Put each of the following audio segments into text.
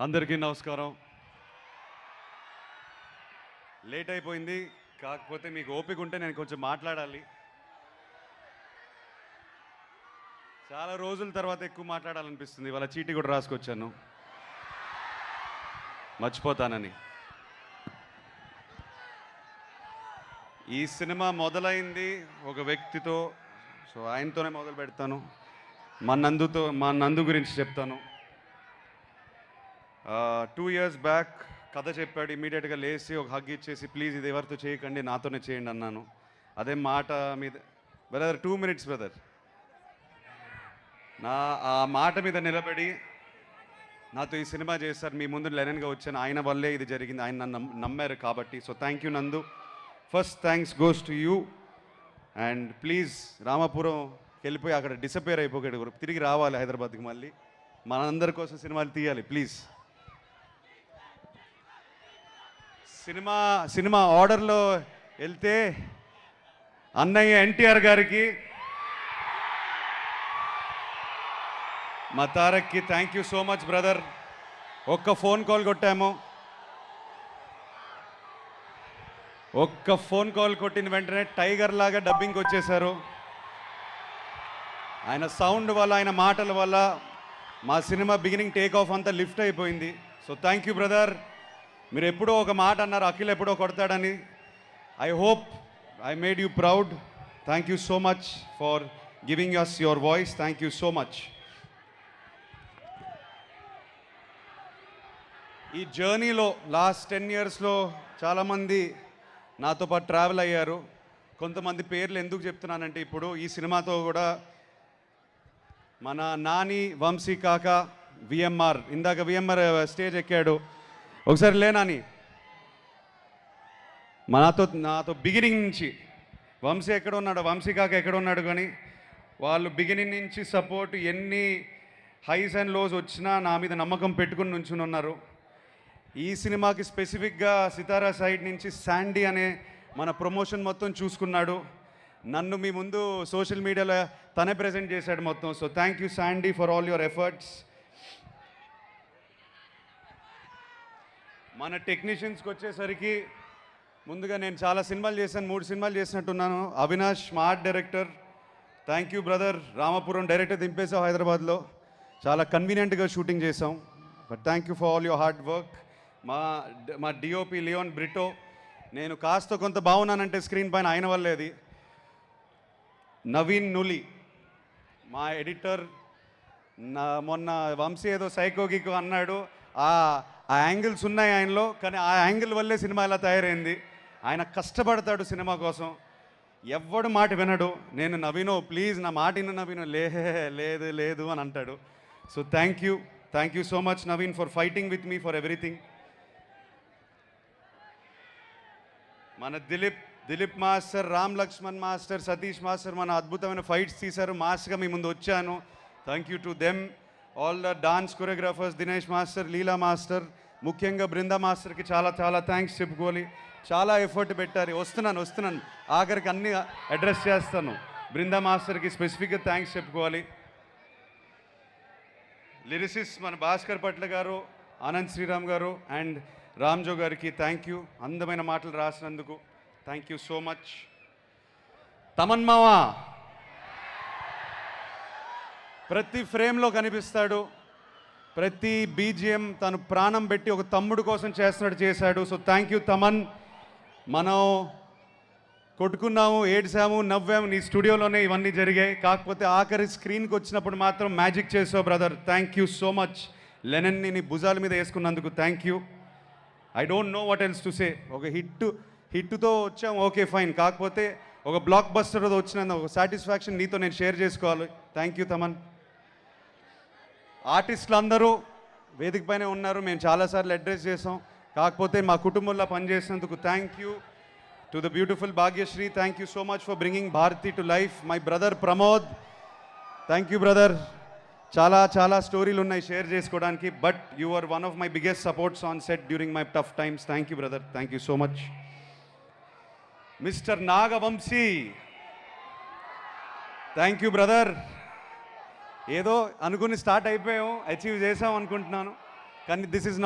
అందరికీ నమస్కారం. లేట్ అయిపోయింది, కాకపోతే మీకు ఓపిక ఉంటే నేను కొంచెం మాట్లాడాలి. చాలా రోజుల తర్వాత ఎక్కువ మాట్లాడాలనిపిస్తుంది. ఇవాళ చీటీ కూడా రాసుకొచ్చాను, మర్చిపోతానని. ఈ సినిమా మొదలైంది ఒక వ్యక్తితో, సో ఆయనతోనే మొదలు పెడతాను. మా నందు గురించి చెప్తాను. 2 years బ్యాక్ కథ చెప్పాడు. ఇమీడియట్గా లేచి ఒక హగ్ ఇచ్చేసి, ప్లీజ్ ఇది ఎవరితో చేయకండి, నాతోనే చేయండి అన్నాను. అదే మాట మీద బ్రదర్, 2 minutes బ్రదర్, ఆ మాట మీద నిలబడి నాతో ఈ సినిమా చేశారు. మీ ముందు లెనన్గా వచ్చాను, ఆయన వల్లే ఇది జరిగింది. ఆయన నన్ను నమ్మారు కాబట్టి. సో థ్యాంక్ యూ నందు. First thanks goes to you. And please Ramapuram వెళ్ళిపోయి అక్కడ డిసపేర్ అయిపోయాడు, తిరిగి రావాలి హైదరాబాద్కి. మళ్ళీ మనందరి కోసం సినిమాలు తీయాలి ప్లీజ్. సినిమా ఆర్డర్లో వెళ్తే అన్నయ్య ఎన్టీఆర్ గారికి, మా తారక్కి thank you so much brother. ఒక్క ఫోన్ కాల్ కొట్టాము, ఒక్క ఫోన్ కాల్ కొట్టిన వెంటనే టైగర్ లాగా డబ్బింగ్కి వచ్చేశారు. ఆయన సౌండ్ వల్ల, ఆయన మాటల వల్ల మా సినిమా బిగినింగ్ టేక్ ఆఫ్ అంతా లిఫ్ట్ అయిపోయింది. So thank you brother. మీరు ఎప్పుడో ఒక మాట అన్నారు, అఖిల్ ఎప్పుడో కొడతాడని. I hope I made you proud. Thank you so much for giving us your voice. Thank you so much. ఈ జర్నీలో లాస్ట్ 10 yearsలో చాలామంది నాతో పాటు ట్రావెల్ అయ్యారు. కొంతమంది పేర్లు ఎందుకు చెప్తున్నానంటే, ఇప్పుడు ఈ సినిమాతో కూడా మన నాని, వంశీ కాక, విఎంఆర్, ఇందాక విఎంఆర్ స్టేజ్ ఎక్కాడు. ఒకసారి లేనాని, నాతో బిగినింగ్ నుంచి వంశీ ఎక్కడ ఉన్నాడు, వంశీ కాక ఎక్కడ ఉన్నాడు, కానీ వాళ్ళు బిగినింగ్ నుంచి సపోర్ట్, ఎన్ని హైస్ అండ్ లోస్ వచ్చినా నా మీద నమ్మకం పెట్టుకుని నుంచుని ఉన్నారు. ఈ సినిమాకి స్పెసిఫిక్గా సితారా సైడ్ నుంచి శాండీ అనే మన ప్రమోషన్ మొత్తం చూసుకున్నాడు. నన్ను మీ ముందు సోషల్ మీడియాలో తనే ప్రజెంట్ చేశాడు మొత్తం. So thank you Sandy for all your efforts. మన టెక్నీషియన్స్కి వచ్చేసరికి, ముందుగా నేను చాలా సినిమాలు చేశాను, 3 సినిమాలు చేసినట్టున్నాను. అవినాష్ మా art director, thank you brother. Ramapuram director దింపేసాం హైదరాబాద్లో, చాలా కన్వీనియంట్గా షూటింగ్ చేసాం. But thank you for all your hard work. మా డిఓపి లియోన్ బ్రిటో, నేను కాస్త కొంత బాగున్నానంటే స్క్రీన్ పైన ఆయన వల్లేది. నవీన్ నులి మా ఎడిటర్. మొన్న వంశీ ఏదో సైకోగికో అన్నాడు, ఆ యాంగిల్స్ ఉన్నాయి ఆయనలో, కానీ ఆ యాంగిల్ వల్లే సినిమా ఇలా తయారైంది. ఆయన కష్టపడతాడు సినిమా కోసం, ఎవ్వడు మాట వినడు. నేను నవీనో ప్లీజ్ నా మాట విను నవీనో, లేదు లేదు అని అంటాడు. So thank you so much Naveen for fighting with me for everything. మన Dilip master, Ram Laxman master, Satish master మన అద్భుతమైన ఫైట్స్ తీశారు. మాస్గా మీ ముందు వచ్చాను. Thank you to them. All the dance choreographers, Dinesh master, Leela master, ముఖ్యంగా బృందా మాస్టర్కి చాలా చాలా థ్యాంక్స్ చెప్పుకోవాలి. చాలా ఎఫర్ట్ పెట్టారు. వస్తున్నాను ఆఖరికి అన్ని అడ్రస్ చేస్తాను. బృందా మాస్టర్కి స్పెసిఫిక్గా థ్యాంక్స్ చెప్పుకోవాలి. లిరిసిస్ మన భాస్కర్ పట్ల గారు, ఆనంద్ శ్రీరామ్ గారు అండ్ రామ్జో గారికి థ్యాంక్ యూ. అందమైన మాటలు రాసినందుకు thank you so much. Thaman మావా ప్రతి ఫ్రేమ్లో కనిపిస్తాడు, ప్రతి బీజిఎం తను ప్రాణం పెట్టి ఒక తమ్ముడు కోసం చేస్తున్నట్టు చేశాడు. So thank you Thaman. మనం కొట్టుకున్నాము, ఏడ్చాము, నవ్వాము, నీ స్టూడియోలోనే ఇవన్నీ జరిగాయి. కాకపోతే ఆఖరి స్క్రీన్కి వచ్చినప్పుడు మాత్రం మ్యాజిక్ చేసావు brother. Thank you so much. లెనన్ని నీ భుజాల మీద వేసుకున్నందుకు thank you. I don't know what else to say. ఒక హిట్తో వచ్చాము, ఓకే ఫైన్. కాకపోతే ఒక బ్లాక్ బస్టర్తో వచ్చినందుకు ఒక సాటిస్ఫాక్షన్ నీతో నేను షేర్ చేసుకోవాలి. Thank you Thaman. ఆర్టిస్టులు అందరూ వేదిక పైనే ఉన్నారు, మేము చాలాసార్లు అడ్రస్ చేసాం. కాకపోతే మా కుటుంబంలో పనిచేసినందుకు thank you to the beautiful Bhagyashri. Thank you so much for bringing Bharati to life. My brother Pramod, thank you brother. చాలా స్టోరీలు ఉన్నాయి షేర్ చేసుకోవడానికి, but you are one of my biggest supports on set during my tough times. Thank you brother, thank you so much. Mister Nagavamsi, thank you brother. ఏదో అనుకుని start అయిపోయాం, achieve చేసాం అనుకుంటున్నాను. కానీ this is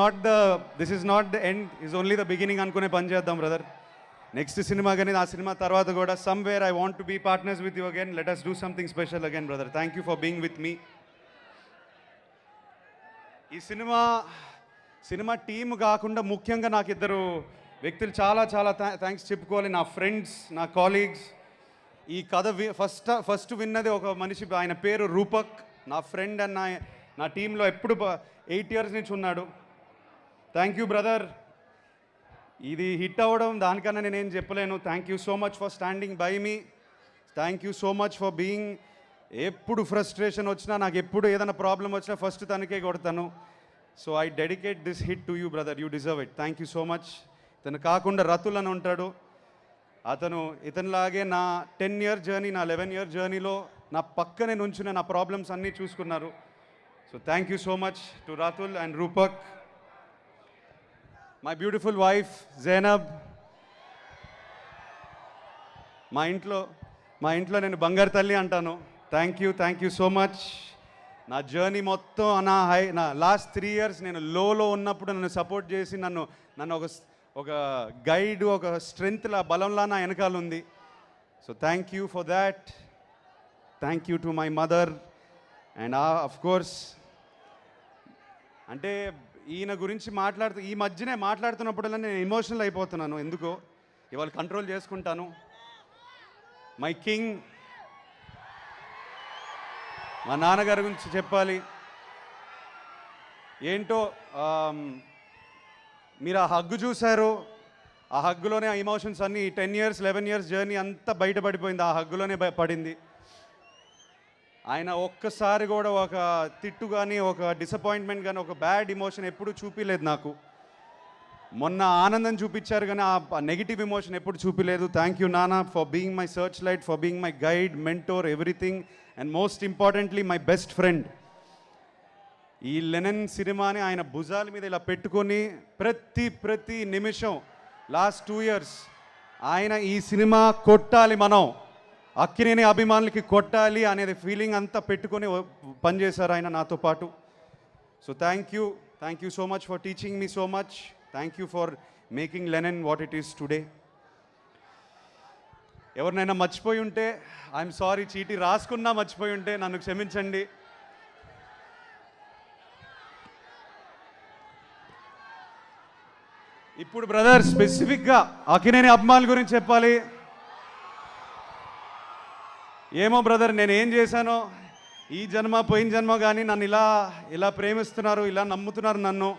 not the end, is only the beginning అనుకునే పని చేద్దాం brother. Next cinema కానీ ఆ సినిమా తర్వాత కూడా somewhere I want to be partners with you again. Let us do something special again brother. Thank you for being with me. ఈ సినిమా టీమ్ కాకుండా ముఖ్యంగా నాకు ఇద్దరు వ్యక్తులు చాలా చాలా థ్యాంక్స్ చెప్పుకోవాలి. నా ఫ్రెండ్స్, నా కాలీగ్స్. ఈ కథ ఫస్ట్ విన్నది ఒక మనిషి, ఆయన పేరు రూపక్, నా ఫ్రెండ్ అండ్ నా టీంలో ఎప్పుడు 8 years నుంచి ఉన్నాడు. Thank you brother. ఇది హిట్ అవ్వడం దానికన్నా నేనేం చెప్పలేను. Thank you so much for standing by me. Thank you so much for being. ఎప్పుడు ఫ్రస్ట్రేషన్ వచ్చినా, నాకు ఎప్పుడు ఏదైనా ప్రాబ్లం వచ్చినా ఫస్ట్ తనకే కొడతాను. So I dedicate this hit to you brother, you deserve it. Thank you so much. ఇతను కాకుండా రతుల్ అని ఉంటాడు, ఇతనిలాగే నా 10 year జర్నీ, నా 11 year జర్నీలో నా పక్కనే నుంచుని నా ప్రాబ్లమ్స్ అన్నీ చూసుకున్నారు. So thank you so much to Ratul and Rupak. My beautiful wife Zainab. మా ఇంట్లో నేను బంగారు తల్లి అంటాను. Thank you so much. నా జర్నీ మొత్తం నా లాస్ట్ 3 years నేను లోలో ఉన్నప్పుడు నన్ను సపోర్ట్ చేసి నన్ను ఒక గైడ్, ఒక స్ట్రెంగ్త్లా, బలంలా నా వెనకాల ఉంది. So thank you for that. Thank you to my mother. And of course, అంటే ఈయన గురించి ఈ మధ్యనే మాట్లాడుతున్నప్పుడల్లా నేను ఎమోషనల్ అయిపోతున్నాను. ఎందుకో ఇవాళ కంట్రోల్ చేసుకుంటాను. మై కింగ్, మా నాన్నగారి గురించి చెప్పాలి. ఏంటో మీరు ఆ హగ్గు చూశారు, ఆ హగ్గులోనే ఆ ఎమోషన్స్ అన్నీ 10 years 11 years జర్నీ అంతా బయటపడిపోయింది, ఆ హగ్గులోనే పడింది. ఆయన ఒక్కసారి కూడా ఒక తిట్టు కానీ, ఒక డిసప్పాయింట్మెంట్ కానీ, ఒక బ్యాడ్ ఎమోషన్ ఎప్పుడు చూపించలేదు నాకు. మొన్న ఆనందం చూపించారు కానీ ఆ నెగిటివ్ ఎమోషన్ ఎప్పుడు చూపించలేదు. థ్యాంక్ యూ నాన్న for being my search light, for being my guide, mentor, everything. And most importantly my best friend. ఈ లెనన్ సినిమాని ఆయన భుజాల మీద ఇలా పెట్టుకొని ప్రతి నిమిషం లాస్ట్ 2 years ఆయన ఈ సినిమా కొట్టాలి, మనం అక్కినేని అభిమానులకి కొట్టాలి అనేది ఫీలింగ్ అంతా పెట్టుకొని పనిచేశారు ఆయన నాతో పాటు. So thank you so much for teaching me so much. Thank you for making Lennon what it is today. ఎవరినైనా మర్చిపోయి ఉంటే ఐఎమ్ సారీ. చీటీ రాసుకున్నా మర్చిపోయి ఉంటే నన్ను క్షమించండి. ఇప్పుడు బ్రదర్ స్పెసిఫిక్గా అక్కినేని అభిమానుల గురించి చెప్పాలి. ఏమో బ్రదర్, నేను ఏం చేశానో ఈ జన్మ పోయిన జన్మ కానీ నన్ను ఇలా ప్రేమిస్తున్నారు, ఇలా నమ్ముతున్నారు నన్ను.